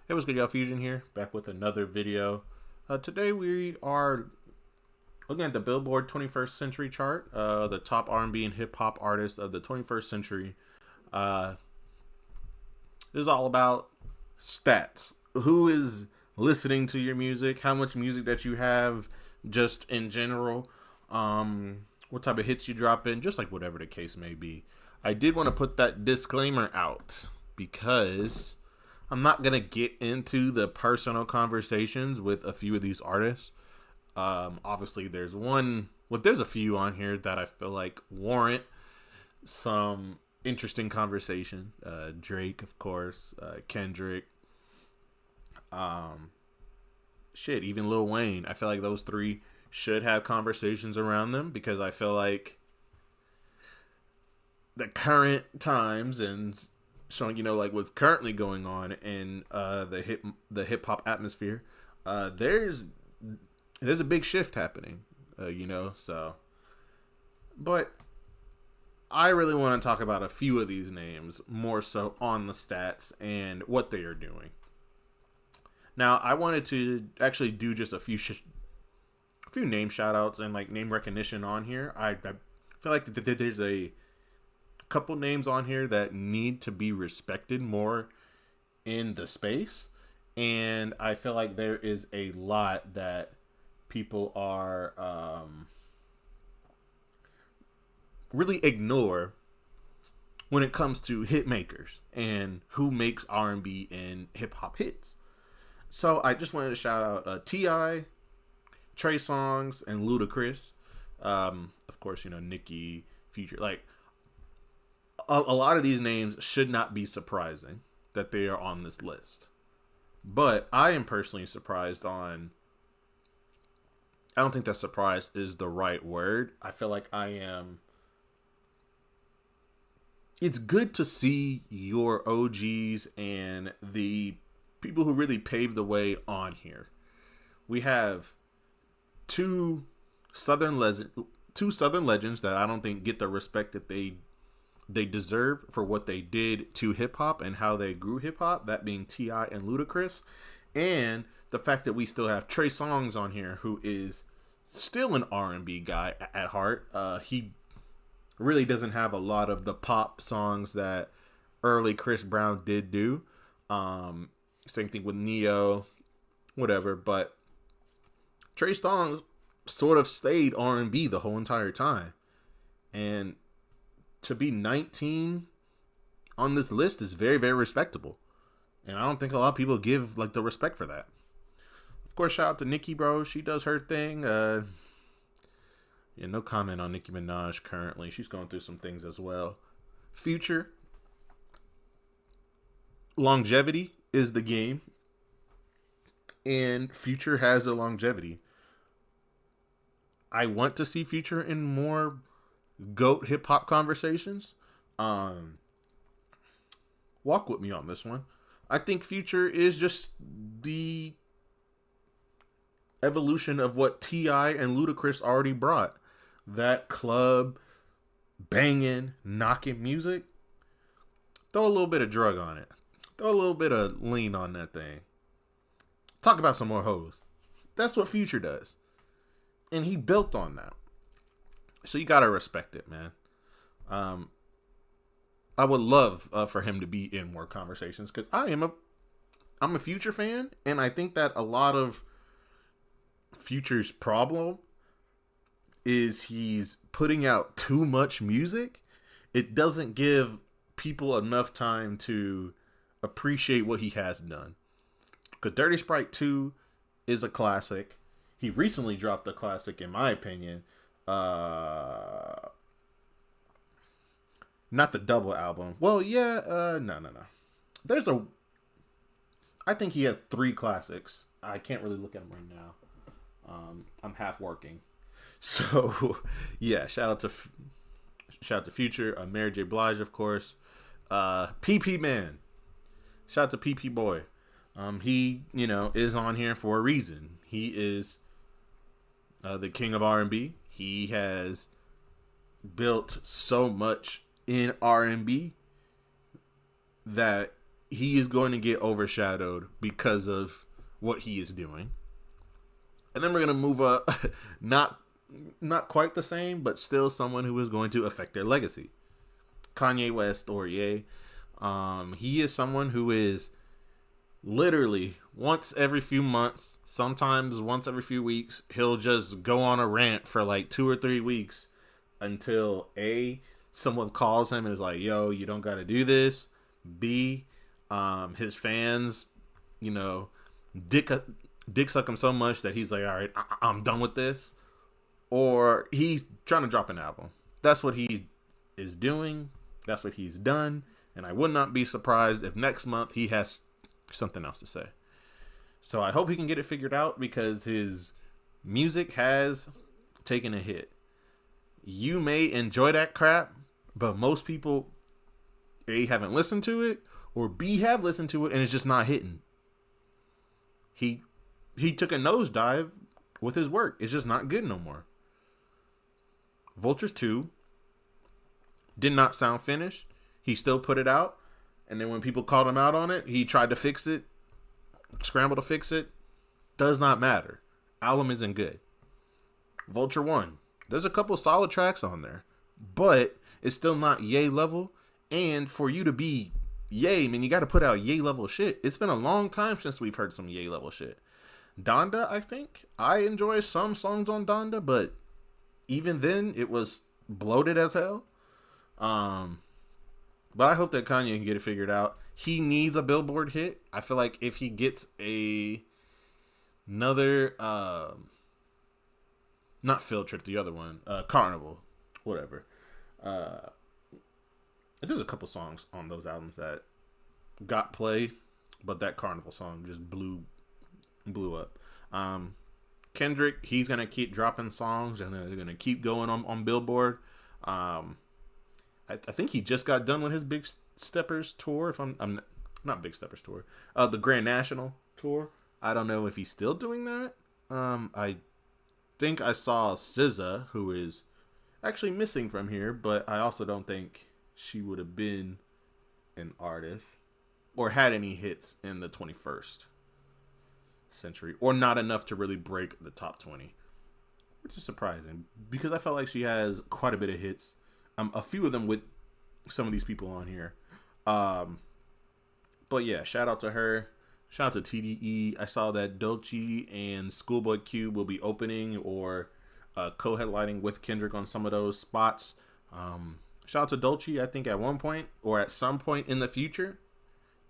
Hey, what's good, y'all? Fuzion here, back with another video. Today we are looking at the Billboard 21st Century chart, the top R&B and hip hop artists of the 21st century. Uh, this is all about stats. Who is listening to your music? How much music that you have, just in general. What type of hits you drop in, just like whatever the case may be. I did want to put that disclaimer out because I'm not gonna get into the personal conversations with a few of these artists. Obviously, there's a few on here that I feel like warrant some interesting conversation. Drake, of course, Kendrick, um, even Lil Wayne. I feel like those three should have conversations around them because I feel like the current times and showing like what's currently going on in the hip hop atmosphere. There's a big shift happening, so. But I really want to talk about a few of these names more so on the stats and what they are doing. Now, I wanted to actually do just a few name shout outs and like name recognition on here. I feel like there's a couple names on here that need to be respected more in the space, and I feel like there is a lot that people are really ignore when it comes to hit makers and who makes R&B and hip hop hits. So I just wanted to shout out T.I., Trey Songz, and Ludacris. Of course, Nicki, Future. Like, a lot of these names should not be surprising that they are on this list. But I am personally surprised on... I don't think that surprise is the right word. I feel like I am... It's good to see your OGs and the people who really paved the way on here. We have two Southern legends that I don't think get the respect that they deserve for what they did to hip hop and how they grew hip hop, that being T.I. and Ludacris. And the fact that we still have Trey Songz on here, who is still an R&B guy at heart. He really doesn't have a lot of the pop songs that early Chris Brown did do. Same thing with Neo, whatever. But Trey Songz sort of stayed R&B the whole entire time. And to be 19 on this list is very, very respectable. And I don't think a lot of people give like the respect for that. Of course, shout out to Nicki, bro. She does her thing. No comment on Nicki Minaj currently. She's going through some things as well. Future. Longevity is the game. And Future has a longevity. I want to see Future in more GOAT hip hop conversations. Walk with me on this one. I think Future is just the evolution of what T.I. and Ludacris already brought. That club banging, knocking music. Throw a little bit of drug on it. Throw a little bit of lean on that thing. Talk about some more hoes. That's what Future does. And he built on that. So you gotta respect it, man. I would love for him to be in more conversations because I'm a Future fan, and I think that a lot of Future's problem is he's putting out too much music. It doesn't give people enough time to appreciate what he has done. Because Dirty Sprite 2 is a classic. He recently dropped a classic, in my opinion. Not the double album. Well, yeah, no. I think he had 3 classics. I can't really look at them right now. I'm half working. So, yeah, shout out to Future, Mary J. Blige, of course. PP Man. Shout out to PP Boy. He, is on here for a reason. He is the king of R&B. He has built so much in R&B that he is going to get overshadowed because of what he is doing. And then we're gonna move up, not quite the same, but still someone who is going to affect their legacy. Kanye West, or Ye. He is someone who is literally once every few months, sometimes once every few weeks, he'll just go on a rant for like 2 or 3 weeks until A, someone calls him and is like, yo, you don't got to do this. B, his fans, you know, dick suck him so much that he's like, all right, I'm done with this. Or he's trying to drop an album. That's what he is doing. That's what he's done. And I would not be surprised if next month he has something else to say. So I hope he can get it figured out, because his music has taken a hit. You may enjoy that crap, but most people, A, haven't listened to it, or B, have listened to it and it's just not hitting. He took a nosedive with his work. It's just not good no more. Vultures 2 did not sound finished. He still put it out. And then when people called him out on it, he tried to fix it, scrambled to fix it. Does not matter. Album isn't good. Vulture 1. There's a couple solid tracks on there, but it's still not Ye level. And for you to be Ye, man, you got to put out Ye level shit. It's been a long time since we've heard some Ye level shit. Donda, I think. I enjoy some songs on Donda, but even then, it was bloated as hell. But I hope that Kanye can get it figured out. He needs a Billboard hit. I feel like if he gets another, not Field Trip, the other one, Carnival, whatever. There's a couple songs on those albums that got play, but that Carnival song just blew up. Kendrick, he's gonna keep dropping songs, and they're gonna keep going on Billboard. I think he just got done with his Big Steppers tour. If I'm not Big Steppers tour, the Grand National tour. I don't know if he's still doing that. I think I saw SZA, who is actually missing from here, but I also don't think she would have been an artist or had any hits in the 21st century, or not enough to really break the top 20, which is surprising because I felt like she has quite a bit of hits. A few of them with some of these people on here. But yeah, shout out to her. Shout out to TDE. I saw that Dolce and Schoolboy Q will be opening or co-headlining with Kendrick on some of those spots. Shout out to Dolce. I think at one point or at some point in the future,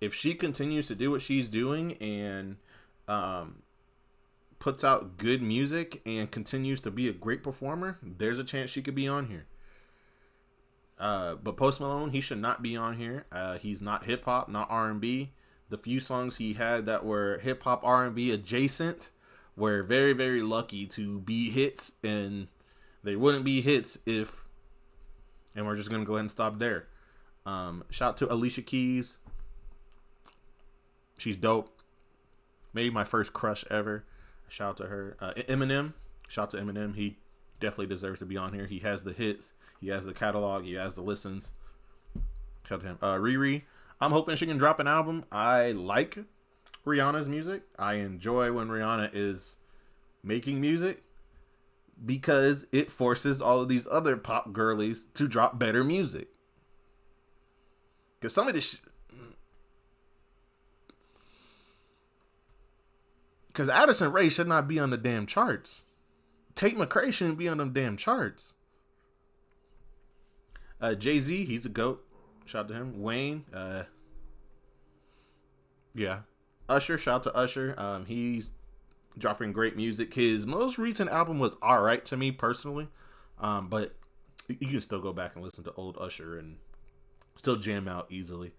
if she continues to do what she's doing and puts out good music and continues to be a great performer, there's a chance she could be on here. But Post Malone, he should not be on here. He's not hip hop, not R&B. The few songs he had that were hip hop, R&B adjacent were very, very lucky to be hits, and they wouldn't be hits if. And we're just gonna go ahead and stop there. Shout out to Alicia Keys. She's dope. Maybe my first crush ever. Shout out to her. Eminem. Shout out to Eminem. He definitely deserves to be on here. He has the hits. He has the catalog. He has the listens. Shout out to him. Riri. I'm hoping she can drop an album. I like Rihanna's music. I enjoy when Rihanna is making music because it forces all of these other pop girlies to drop better music. Because some of this because Addison Rae should not be on the damn charts. Tate McRae shouldn't be on them damn charts. Jay-Z, he's a GOAT. Shout out to him. Wayne, yeah. Usher, shout out to Usher. He's dropping great music. His most recent album was alright to me personally, but you can still go back and listen to old Usher and still jam out easily.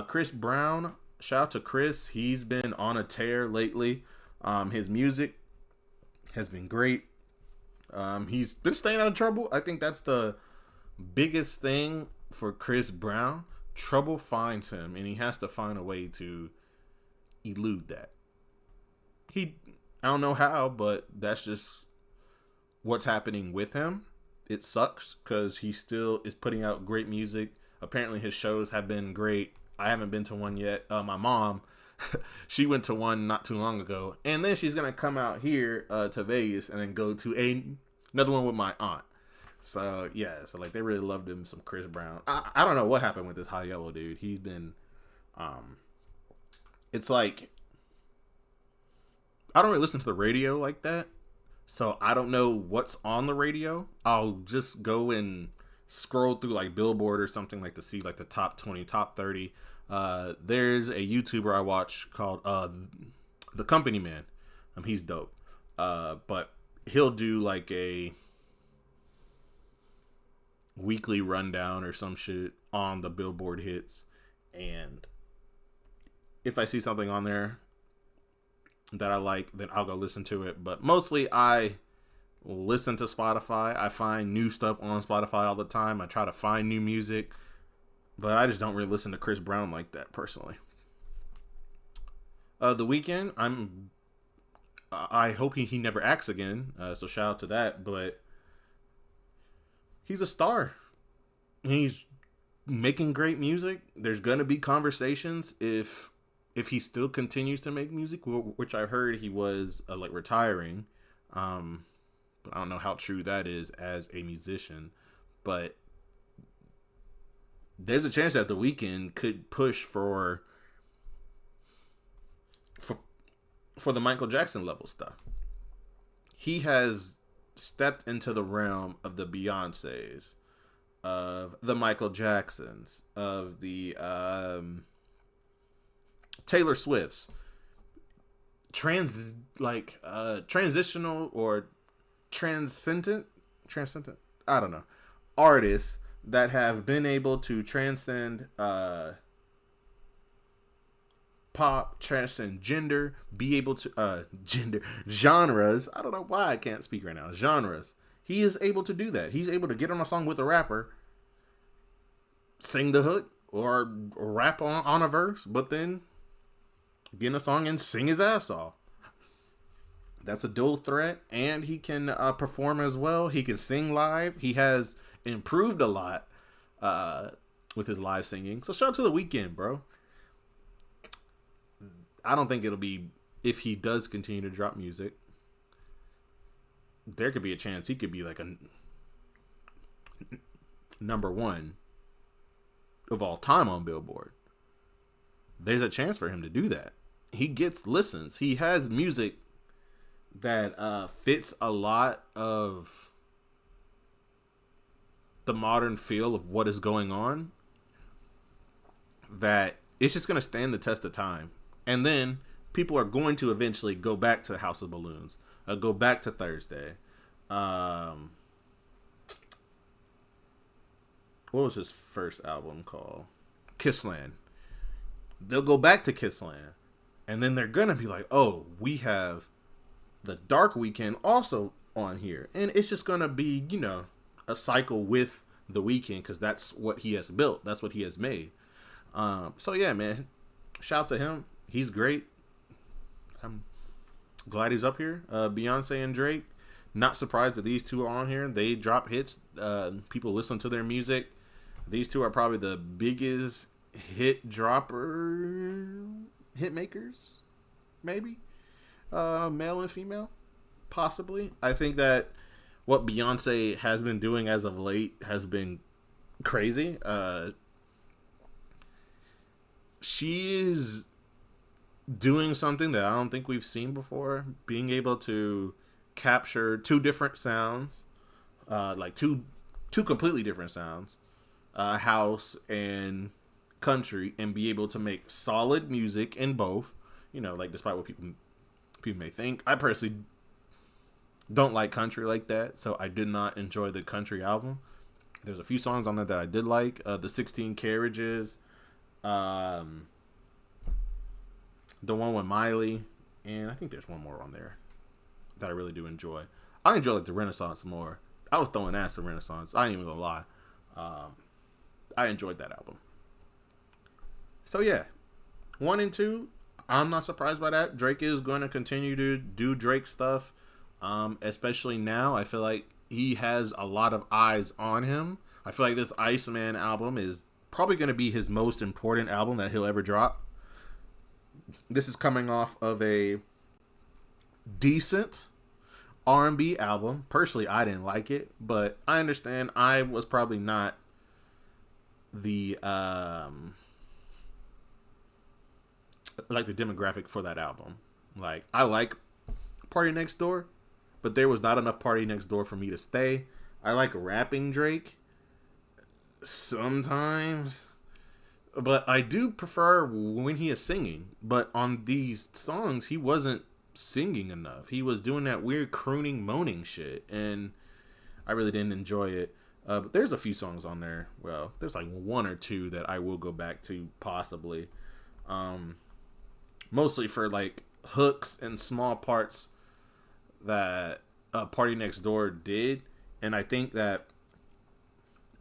Chris Brown, shout out to Chris. He's been on a tear lately. His music has been great. He's been staying out of trouble. I think that's the biggest thing for Chris Brown. Trouble finds him, and he has to find a way to elude that. I don't know how, but that's just what's happening with him. It sucks because he still is putting out great music. Apparently his shows have been great. I haven't been to one yet. My mom, she went to one not too long ago, and then she's gonna come out here to Vegas and then go to another one with my aunt. So yeah, so like they really loved him some Chris Brown. I don't know what happened with this High Yellow dude. He's been, it's like I don't really listen to the radio like that, so I don't know what's on the radio. I'll just go and scroll through like Billboard or something like to see like the top 20, top 30. There's a YouTuber I watch called The Company Man. He's dope. But he'll do like a weekly rundown or some shit on the Billboard hits, and if I see something on there that I like, then I'll go listen to it. But mostly I listen to Spotify. I find new stuff on Spotify all the time. I try to find new music, but I just don't really listen to Chris Brown like that personally. The Weeknd, I hope he never acts again. So shout out to that. But he's a star. He's making great music. There's gonna be conversations if he still continues to make music, which I heard he was like retiring. But I don't know how true that is as a musician. But there's a chance that The Weeknd could push for the Michael Jackson level stuff. He has stepped into the realm of the Beyoncés, of the Michael Jacksons, of the Taylor Swifts, transitional or transcendent, I don't know, artists that have been able to transcend pop, transcend gender, be able to genres. I don't know why I can't speak right now. Genres. He is able to do that. He's able to get on a song with a rapper, sing the hook, or rap on a verse, but then get in a song and sing his ass off. That's a dual threat, and he can perform as well. He can sing live. He has improved a lot with his live singing. So shout out to The Weeknd, bro. I don't think it'll be, if he does continue to drop music, there could be a chance he could be like a number one of all time on Billboard. There's a chance for him to do that. He gets listens. He has music that fits a lot of the modern feel of what is going on, that it's just going to stand the test of time. And then people are going to eventually go back to House of Balloons, go back to Thursday. What was his first album called? Kissland. They'll go back to Kissland. And then they're going to be like, oh, we have the Dark Weekend also on here. And it's just going to be, a cycle with The Weeknd, because that's what he has built. That's what he has made. So, yeah, man. Shout out to him. He's great. I'm glad he's up here. Beyonce and Drake. Not surprised that these two are on here. They drop hits. People listen to their music. These two are probably the biggest hit makers, maybe. Male and female, possibly. I think that what Beyonce has been doing as of late has been crazy. She is doing something that I don't think we've seen before. Being able to capture two different sounds, like two completely different sounds, house and country, and be able to make solid music in both. Like despite what people may think, I personally don't like country like that, so I did not enjoy the country album. There's a few songs on there that I did like. The 16 Carriages, the one with Miley, and I think there's one more on there that I really do enjoy. I enjoy like the Renaissance more. I was throwing ass to Renaissance. I ain't even gonna lie. I enjoyed that album. So yeah, 1 and 2, I'm not surprised by that. Drake is going to continue to do Drake stuff, especially now. I feel like he has a lot of eyes on him. I feel like this Iceman album is probably going to be his most important album that he'll ever drop. This is coming off of a decent R&B album. Personally, I didn't like it, but I understand I was probably not the like the demographic for that album. Like, I like Party Next Door, but there was not enough Party Next Door for me to stay. I like rapping Drake sometimes, but I do prefer when he is singing. But on these songs, he wasn't singing enough. He was doing that weird crooning, moaning shit, and I really didn't enjoy it. But there's a few songs on there. Well, there's like one or two that I will go back to possibly. Mostly for like hooks and small parts that Party Next Door did. And I think that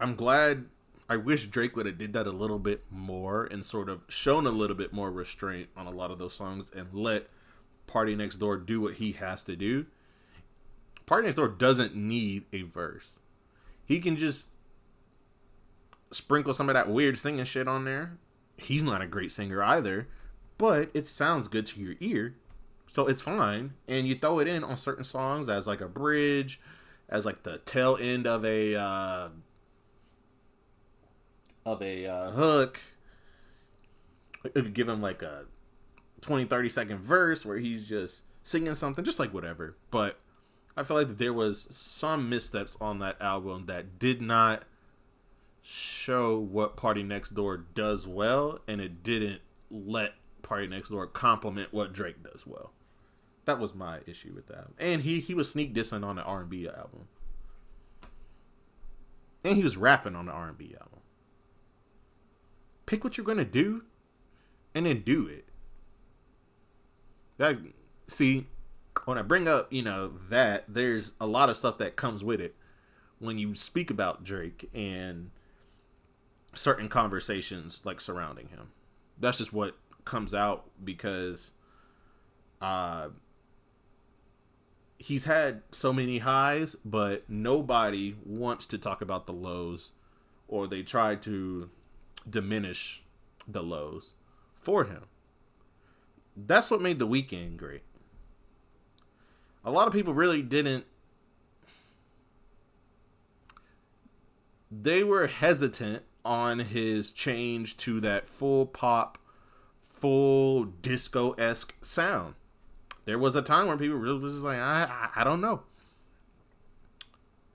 I wish Drake would have did that a little bit more and sort of shown a little bit more restraint on a lot of those songs and let Party Next Door do what he has to do. Party Next Door doesn't need a verse. He can just sprinkle some of that weird singing shit on there. He's not a great singer either, but it sounds good to your ear, so it's fine. And you throw it in on certain songs as like a bridge, as like the tail end of a hook. It could give him like a 20-30 second verse where he's just singing something, just like whatever. But I feel like that there was some missteps on that album that did not show what Party Next Door does well, and it didn't let Party Next Door complement what Drake does well. That was my issue with that. And he was sneak dissing on the R&B album. And he was rapping on the R&B album. Pick what you're going to do and then do it. See, when I bring up, that there's a lot of stuff that comes with it when you speak about Drake and certain conversations like surrounding him. That's just what comes out because he's had so many highs, but nobody wants to talk about the lows, or they try to diminish the lows for him. That's what made The Weeknd great. A lot of people really didn't. They were hesitant on his change to that full pop, full disco-esque sound. There was a time when people really was just like, I don't know.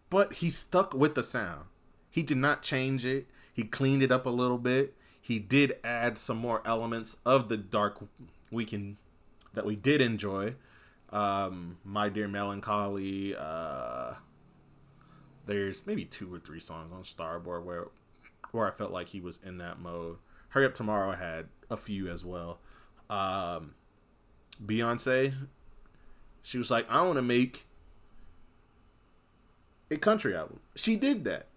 But he stuck with the sound. He did not change it. He cleaned it up a little bit. He did add some more elements of the dark Weeknd that we did enjoy. My Dear Melancholy. There's maybe 2 or 3 songs on Starboard where I felt like he was in that mode. Hurry Up Tomorrow had a few as well. Beyonce, she was like, I want to make a country album. She did that.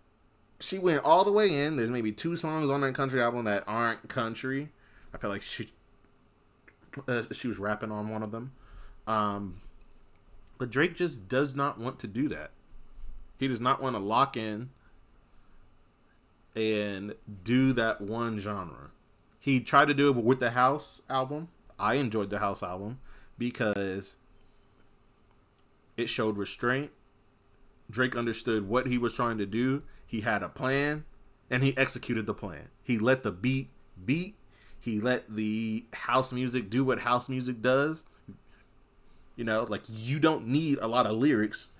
She went all the way in. There's maybe 2 songs on that country album that aren't country. I feel like she was rapping on one of them. But Drake just does not want to do that. He does not want to lock in and do that one genre. He tried to do it with the House album. I enjoyed the House album because it showed restraint. Drake understood what he was trying to do. He had a plan, and he executed the plan. He let the beat. He let the house music do what house music does. Like, you don't need a lot of lyrics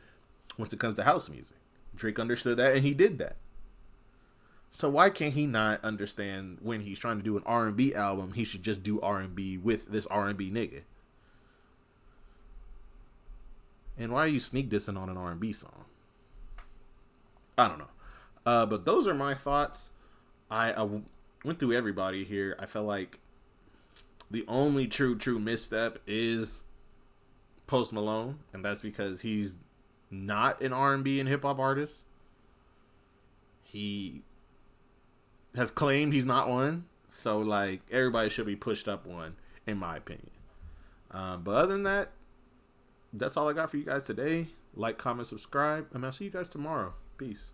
once it comes to house music. Drake understood that, and he did that. So why can't he not understand when he's trying to do an R&B album, he should just do R&B with this R&B nigga? And why are you sneak dissing on an R&B song? I don't know. But those are my thoughts. I went through everybody here. I felt like the only true misstep is Post Malone, and that's because he's not an R&B and hip hop artist. He has claimed he's not one, so like everybody should be pushed up one, in my opinion. But other than that, that's all I got for you guys today. Like, comment, subscribe, and I'll see you guys tomorrow. Peace.